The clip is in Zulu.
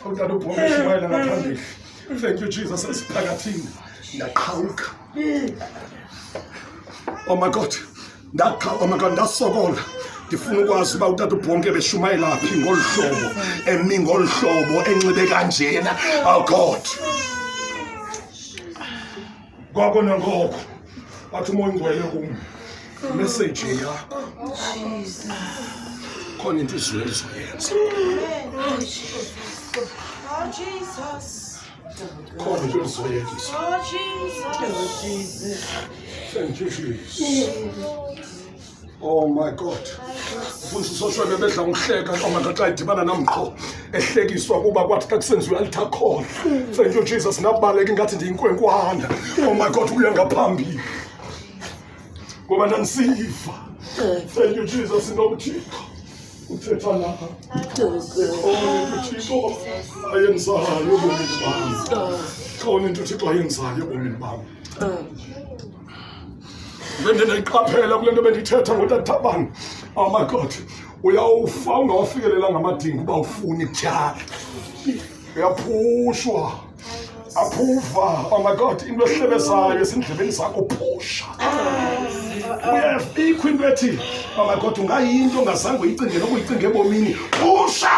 Utata uBhonge eshumayela ngaphambili. Thank you Jesus esiphakathini. Ndaqhawuka. Oh my God. Oh my God, ndasokola. Ndifuna ukwazi uba utata uBhonge beshumayela phi ngolu hlobo, emi ngolu hlobo, enxibe kanjena. Oh God. Ngoko nangoko. Wathi umoya ongcwele kum. Message yakho. Khona into izulu elizoyenza. Oh Jesus. Khona into elizoyenza. Oh Jesus. Thank you Jesus. Oh my God. Mfundisi uSoshwele bedla ngihleka noma ngaxa idibana namqho ehlekiswa kuba kwathi xa kusenziwa alithakhona. Thank you Jesus, nabaleka ngathi ndiyinkwenkwana. Oh my God, uya ngaphambili. Ngoba nanisiva. Thank you Jesus, nobuthixo. Uthetha lapha. Oh uThixo ayenzayo ebomini bami. Khona into uThixo ayenzayo ebomini bami. Bende ndayiqaphela kule nto bendithetha ngoTatabani. Oh my God, uyawufa ungawafikelela ngamadinga uba ufuna ityala. Uyaphushwa. Aphuva. Oh my God, into ehlebezayo esindlebeni zakho phusha. Uyafika into ethi, oh my God, ungayinto ongazange uyicinge nokuyicinga ebomini. Phusha!